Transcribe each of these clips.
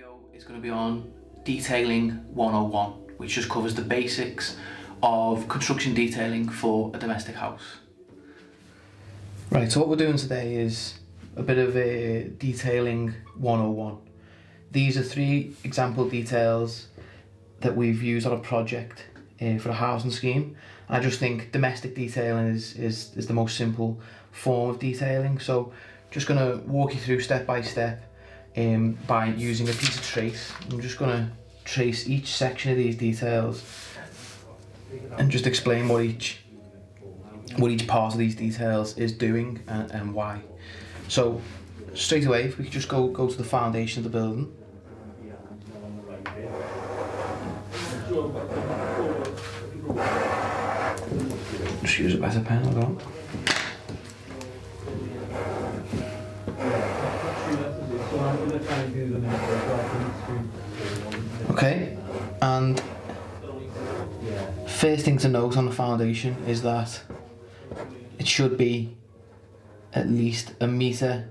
video is going to be on Detailing 101, which just covers the basics of construction detailing for a domestic house. Right, so what we're doing today is a bit of a Detailing 101. These are 3 example details that we've used on a project for a housing scheme. I just think domestic detailing is the most simple form of detailing, so just going to walk you through step by step by using a piece of trace. I'm just going to trace each section of these details and just explain what each part of these details is doing and why. So straight away, if we could just go to the foundation of the building. Just use a better pen, hold on. Okay, and first thing to note on the foundation is that it should be at least a metre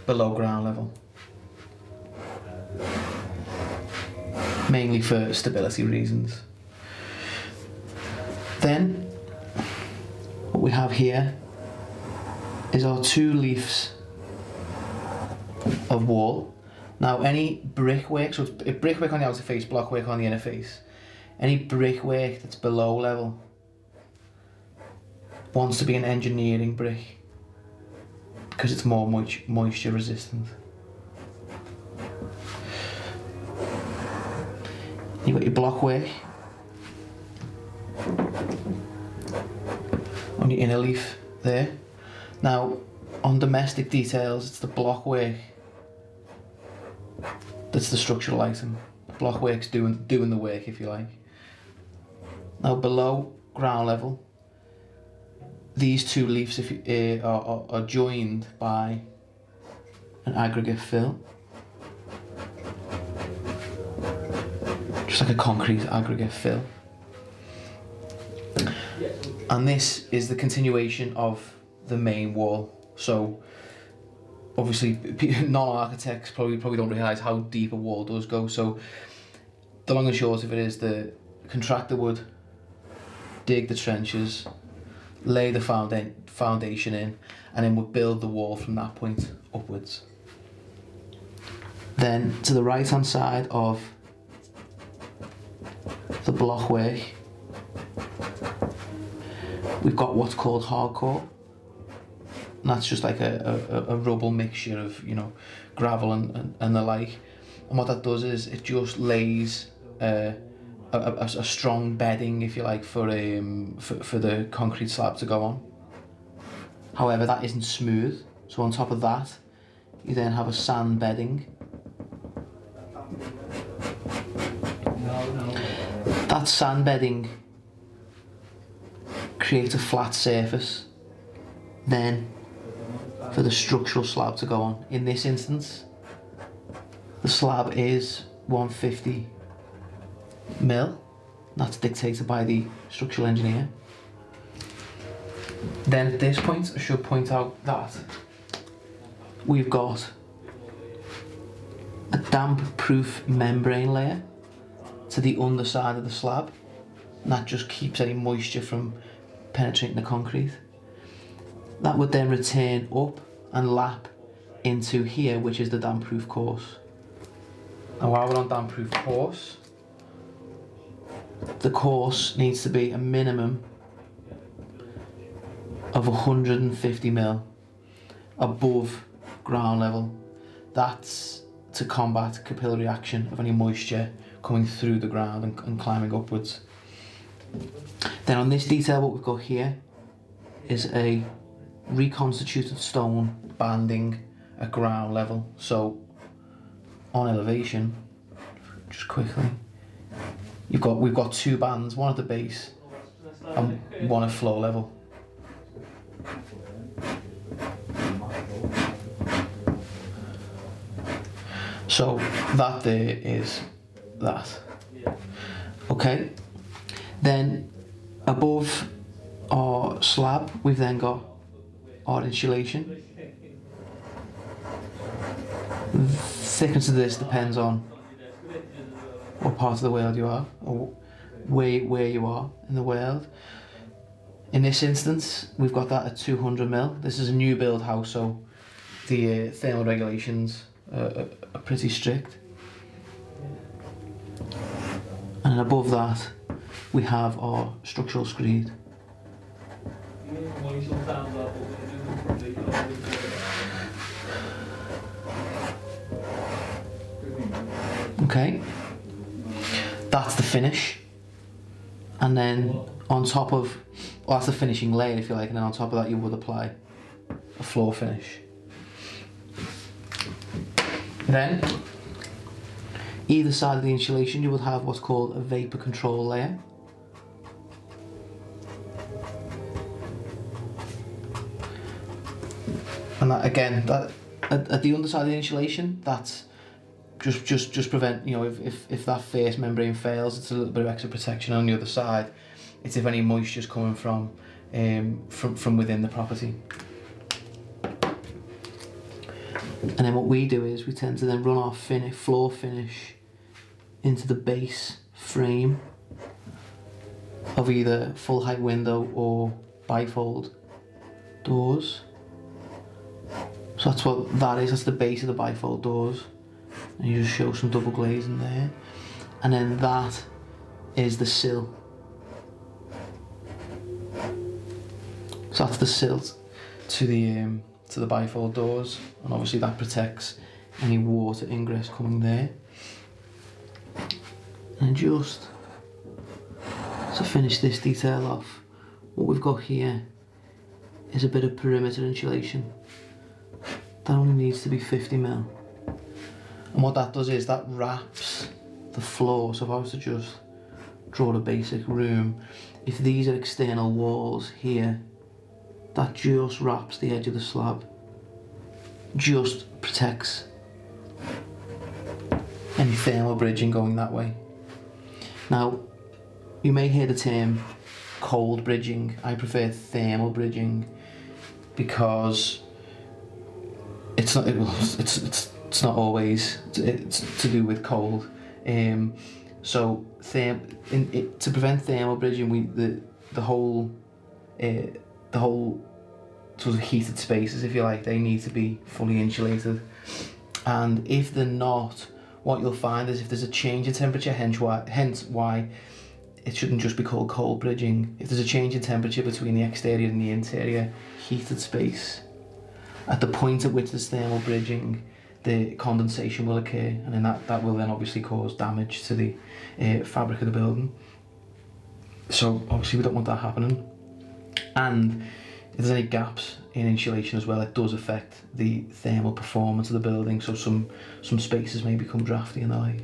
below ground level, mainly for stability reasons. Then what we have here is our 2 leaves of wall. Now any brickwork, so it's brickwork on the outer face, blockwork on the inner face, any brickwork that's below level wants to be an engineering brick because it's more moisture resistant. You've got your blockwork on your inner leaf there. Now on domestic details, it's the blockwork that's the structural item. The blockwork's doing the work, if you like. Now below ground level, these 2 leaves are joined by an aggregate fill, just like a concrete aggregate fill. And this is the continuation of the main wall. So obviously non-architects probably don't realise how deep a wall does go. So the long and short of it is the contractor would dig the trenches, lay the foundation in, and then would build the wall from that point upwards. Then to the right hand side of the blockwork, we've got what's called hardcore. And that's just like a rubble mixture of, gravel and the like. And what that does is it just lays a strong bedding, if you like, for the concrete slab to go on. However, that isn't smooth. So on top of that, you then have a sand bedding. That sand bedding creates a flat surface. Then for the structural slab to go on. In this instance, the slab is 150 mil. That's dictated by the structural engineer. Then at this point, I should point out that we've got a damp-proof membrane layer to the underside of the slab, and that just keeps any moisture from penetrating the concrete. That would then return up and lap into here, which is the damp-proof course. Now while we're on damp-proof course, the course needs to be a minimum of 150 mil above ground level. That's to combat capillary action of any moisture coming through the ground and climbing upwards. Then on this detail, what we've got here is a reconstituted stone banding at ground level. So on elevation, just quickly, we've got 2 bands, one at the base and one at floor level. So that there is that. Okay, then above our slab, we've then got our insulation. Thickness of this depends on what part of the world you are, or where you are in the world. In this instance, we've got that at 200 mil. This is a new build house, so the thermal regulations are pretty strict. And above that, we have our structural screed. Okay, that's the finish, and then on top of, well, that's the finishing layer if you like, and then on top of that you would apply a floor finish. Then, either side of the insulation you would have what's called a vapor control layer. And that, again, that at the underside of the insulation, that's just prevent, you know, if that face membrane fails, it's a little bit of extra protection. On the other side, it's if any moisture's coming from within the property. And then what we do is we tend to then run our floor finish into the base frame of either full height window or bifold doors. So that's what that is, that's the base of the bifold doors. And you just show some double glazing there. And then that is the sill. So that's the sill to the bifold doors, and obviously that protects any water ingress coming there. And just to finish this detail off, what we've got here is a bit of perimeter insulation. That only needs to be 50 mil. And what that does is that wraps the floor. So if I was to just draw a basic room, if these are external walls here, that just wraps the edge of the slab, just protects any thermal bridging going that way. Now, you may hear the term cold bridging. I prefer thermal bridging because it's not always it's to do with cold. So to prevent thermal bridging, the whole sort of heated spaces, if you like, they need to be fully insulated. And if they're not, what you'll find is if there's a change in temperature, hence why it shouldn't just be called cold bridging. If there's a change in temperature between the exterior and the interior heated space, at the point at which there's thermal bridging, the condensation will occur, and then that will then obviously cause damage to the fabric of the building. So obviously we don't want that happening. And if there's any gaps in insulation as well, it does affect the thermal performance of the building, so some spaces may become drafty and the like.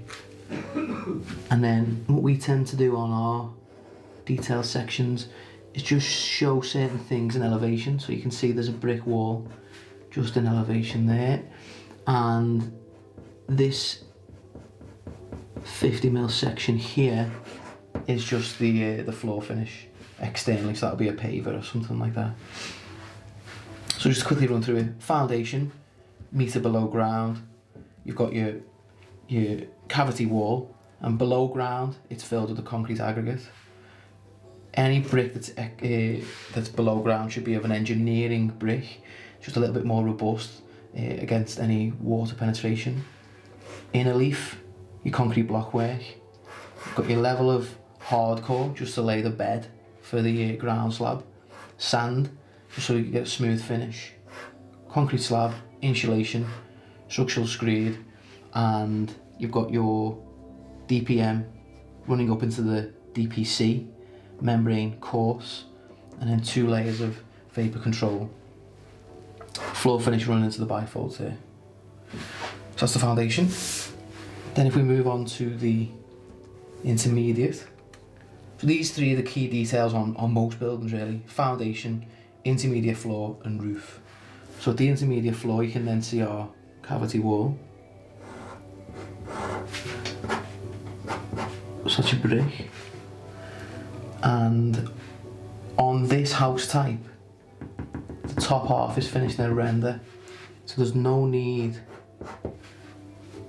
And then what we tend to do on our detail sections is just show certain things in elevation. So you can see there's a brick wall just in elevation there, and this 50 mil section here is just the floor finish externally, so that'll be a paver or something like that. So just quickly run through it. Foundation, metre below ground. You've got your cavity wall, and below ground it's filled with the concrete aggregate. Any brick that's below ground should be of an engineering brick, just a little bit more robust against any water penetration. Inner leaf, your concrete blockwork. You've got your level of hardcore, just to lay the bed for the ground slab. Sand, just so you get a smooth finish. Concrete slab, insulation, structural screed, and you've got your DPM running up into the DPC, membrane course, and then 2 layers of vapor control. Floor finish running into the bifolds here. So that's the foundation. Then if we move on to the intermediate, so these 3 are the key details on most buildings really: foundation, intermediate floor and roof. So at the intermediate floor you can then see our cavity wall. Such a brick. And on this house type, the top half is finished in a render, so there's no need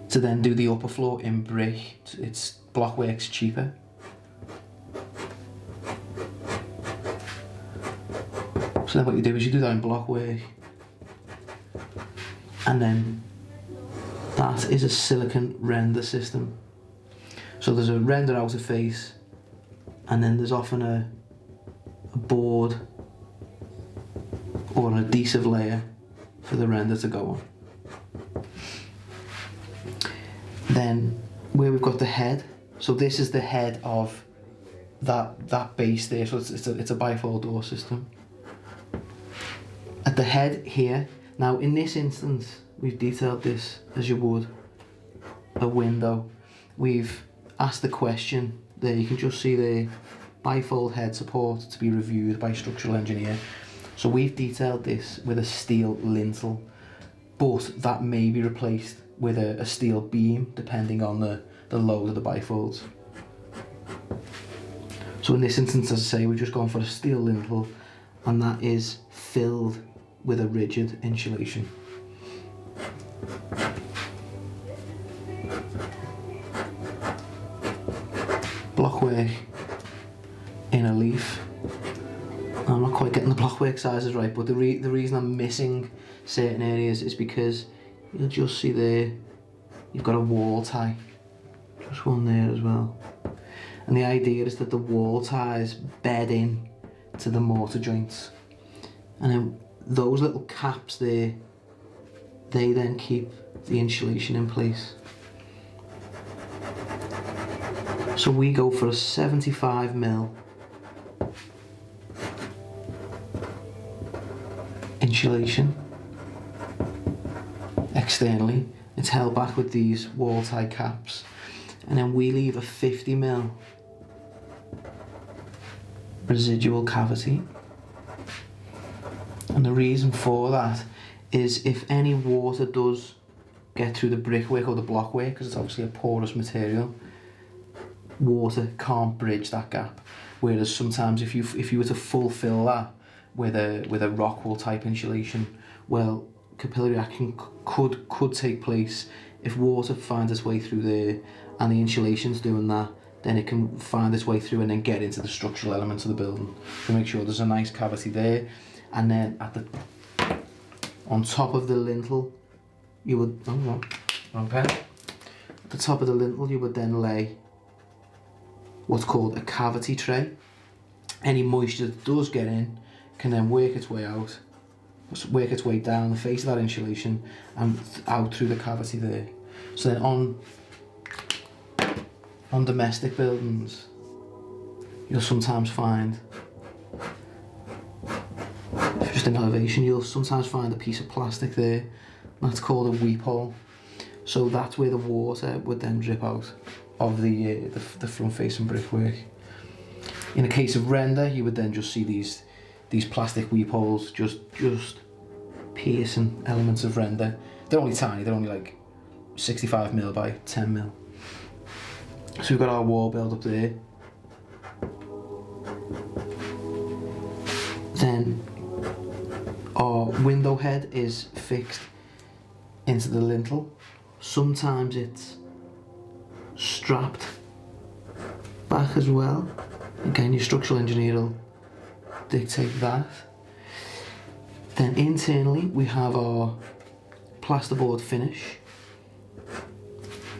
to then do the upper floor in brick. It's Blockwork's cheaper. So then what you do is you do that in Blockwork, and then that is a silicon render system. So there's a render outer face, and then there's often a board or an adhesive layer for the render to go on. Then where we've got the head, so this is the head of that base there, so it's a bifold door system. At the head here, now in this instance, we've detailed this as you would a window. We've asked the question there, you can just see the bifold head support to be reviewed by structural engineer. So we've detailed this with a steel lintel, but that may be replaced with a steel beam depending on the load of the bifolds. So in this instance, as I say, we're just going for a steel lintel, and that is filled with a rigid insulation. Blockwork in a leaf. I'm not quite getting the blockwork sizes right, but the reason I'm missing certain areas is because you'll just see there, you've got a wall tie, just one there as well. And the idea is that the wall ties bed in to the mortar joints, and then those little caps there, they then keep the insulation in place. So we go for a 75mm insulation externally. It's held back with these wall tie caps, and then we leave a 50mm residual cavity. And the reason for that is if any water does get through the brickwork or the blockwork, because it's obviously a porous material, water can't bridge that gap. Whereas sometimes if you were to fulfill that with a rock wool type insulation, well, capillary action could take place. If water finds its way through there and the insulation's doing that, then it can find its way through and then get into the structural elements of the building. So make sure there's a nice cavity there. And then on top of the lintel, you would, wrong pen. At the top of the lintel, you would then lay what's called a cavity tray. Any moisture that does get in can then work its way out, work its way down the face of that insulation and out through the cavity there. So then on domestic buildings, you'll sometimes find, just in elevation, you'll sometimes find a piece of plastic there. That's called a weep hole. So that's where the water would then drip out of the front facing brickwork. In the case of render, you would then just see these plastic weep holes just piercing elements of render. They're only tiny, they're only like 65mm by 10mm. So we've got our wall build up there. Then our window head is fixed into the lintel. Sometimes it's strapped back as well. Again, your structural engineer will dictate that. Then internally we have our plasterboard finish.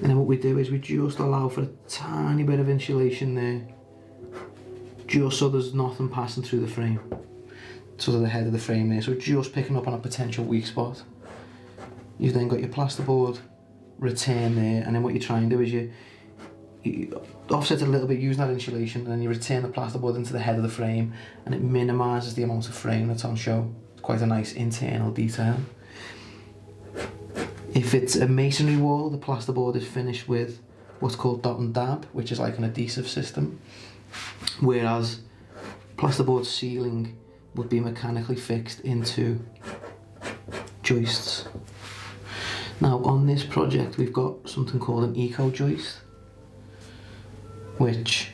And then what we do is we just allow for a tiny bit of insulation there, just so there's nothing passing through the frame, to the head of the frame there, so just picking up on a potential weak spot. You've then got your plasterboard return there, and then what you try and do is you offset it a little bit using that insulation, and then you return the plasterboard into the head of the frame, and it minimises the amount of frame that's on show. It's quite a nice internal detail. If it's a masonry wall, the plasterboard is finished with what's called dot and dab, which is like an adhesive system, whereas plasterboard ceiling would be mechanically fixed into joists. Now on this project we've got something called an eco joist, which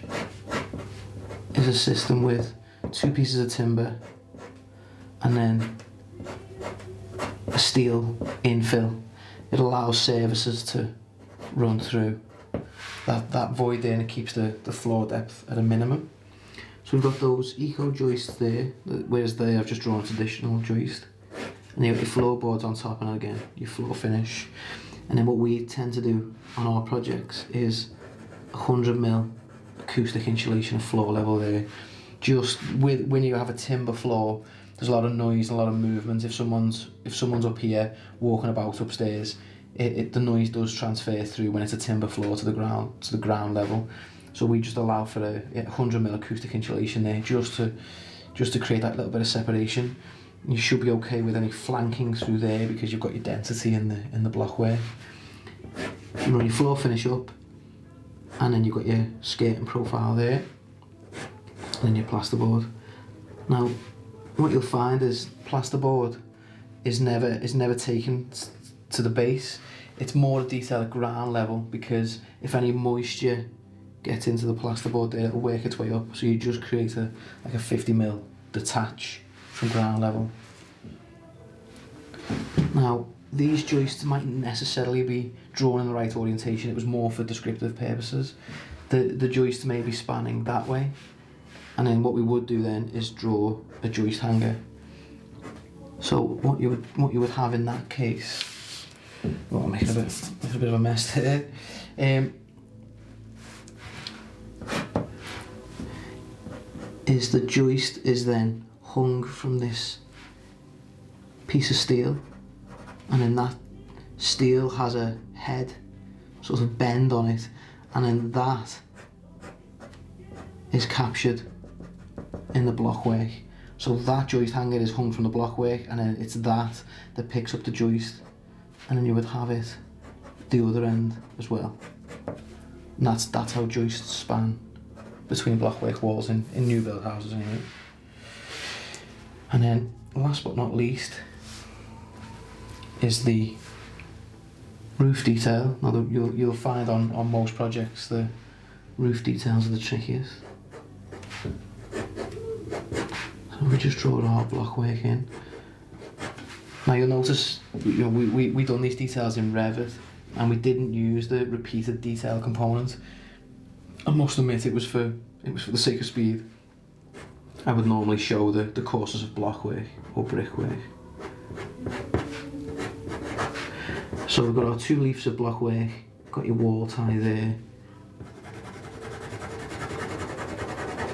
is a system with 2 pieces of timber and then a steel infill. It allows services to run through. that void there, and it keeps the floor depth at a minimum. So we've got those eco joists there, whereas there I've just drawn a traditional joist. And you've got your floorboards on top, and again, your floor finish. And then what we tend to do on our projects is 100mm acoustic insulation of floor level there. Just when you have a timber floor, there's a lot of noise and a lot of movement. If someone's up here walking about upstairs, the noise does transfer through when it's a timber floor to the ground level. So we just allow for a 100mm acoustic insulation there, just to create that little bit of separation. You should be okay with any flanking through there because you've got your density in the blockwork. You run your floor finish up, and then you've got your skirting profile there, and then your plasterboard. Now, what you'll find is plasterboard is never taken to the base. It's more detail at ground level, because if any moisture gets into the plasterboard there, it'll work its way up. So you just create a 50mm detach from ground level. Now, these joists mightn't necessarily be drawn in the right orientation. It was more for descriptive purposes. The joist may be spanning that way, and then what we would do then is draw a joist hanger. So what you would have in that case, well, I'm making a bit of a mess there. Is the joist is then hung from this piece of steel, and then that steel has a head sort of bend on it, and then that is captured in the blockwork. So that joist hanger is hung from the blockwork, and then it's that picks up the joist, and then you would have it the other end as well. And that's how joists span between blockwork walls in new build houses anyway. And then last but not least is the roof detail. Now you'll find on most projects the roof details are the trickiest. So we just draw our blockwork in. Now you'll notice, we done these details in Revit, and we didn't use the repeated detail component. I must admit it was for the sake of speed. I would normally show the courses of blockwork or brickwork. So we've got our 2 leaves of blockwork, got your wall tie there.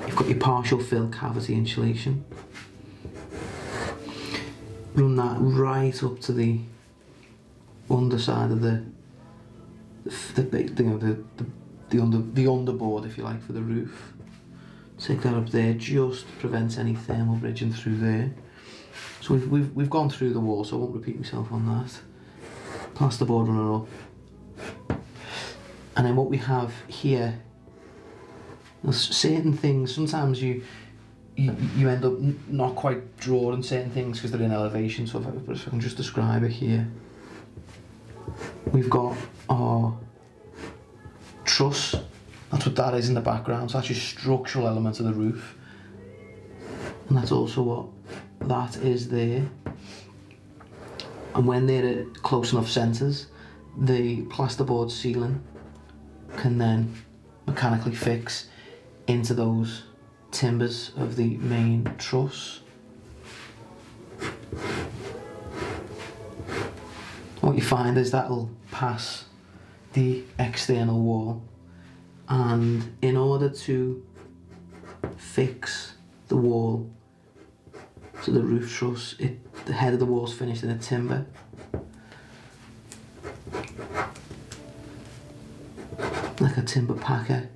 You've got your partial fill cavity insulation. Run that right up to the underside of the underboard, if you like, for the roof. Take that up there, just prevents any thermal bridging through there. So we've gone through the wall, so I won't repeat myself on that. Plasterboard running up. And then what we have here, certain things, sometimes you end up not quite drawing certain things because they're in elevation, so if I can just describe it here. We've got our truss, that's what that is in the background, so that's your structural element of the roof. And that's also what that is there. And when they're at close enough centres, the plasterboard ceiling can then mechanically fix into those timbers of the main truss. What you find is that'll pass the external wall, and in order to fix the wall to the roof truss, the head of the wall's finished in a timber. Like a timber packer.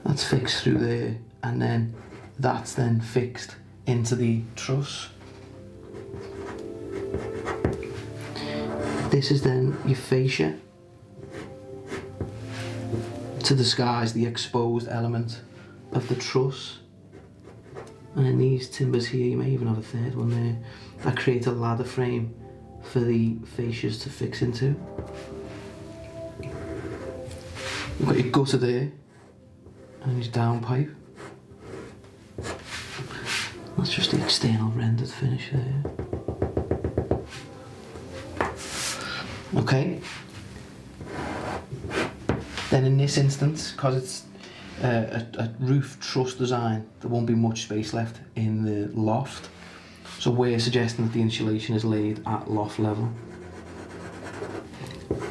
That's fixed through there, and then that's then fixed into the truss. This is then your fascia to disguise the exposed element of the truss. And in these timbers here, you may even have a third one there, that creates a ladder frame for the fascias to fix into. You've got your gutter there, and your downpipe. That's just the external rendered finish there. Okay. Then in this instance, because it's a roof truss design, there won't be much space left in the loft. So we're suggesting that the insulation is laid at loft level.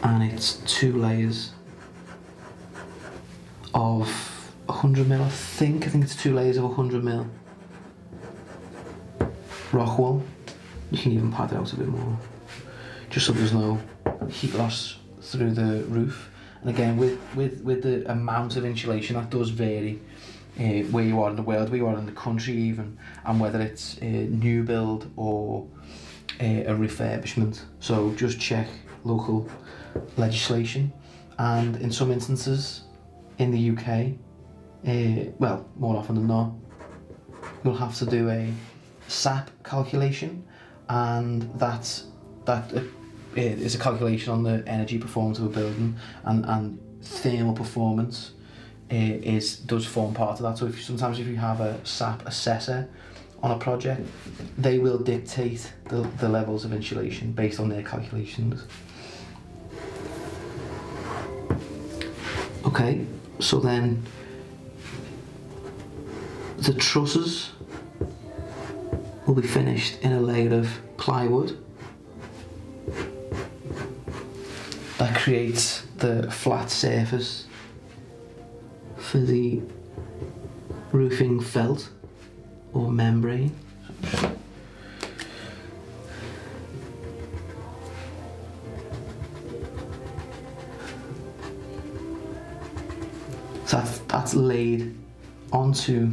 And it's 2 layers of 100mm, I think it's 2 layers of 100mm rock wool. You can even pad it out a bit more, just so there's no heat loss through the roof. And again, with the amount of insulation, that does vary where you are in the world, where you are in the country even, and whether it's a new build or a refurbishment. So just check local legislation. And in some instances in the UK, well, more often than not, you'll have to do a SAP calculation, and that is a calculation on the energy performance of a building, and thermal performance does form part of that. So sometimes if you have a SAP assessor on a project, they will dictate the levels of insulation based on their calculations. Okay, so then the trusses will be finished in a layer of plywood. That creates the flat surface for the roofing felt or membrane. So that's laid onto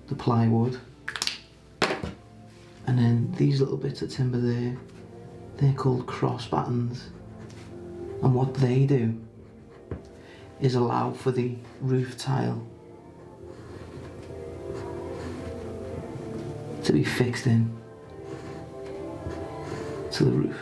the plywood. And then these little bits of timber there, they're called cross battens. And what they do is allow for the roof tile to be fixed in to the roof.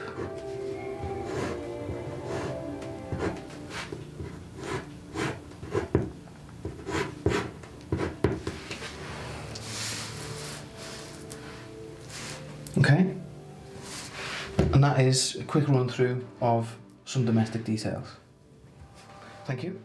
Okay, and that is a quick run through of some domestic details. Thank you.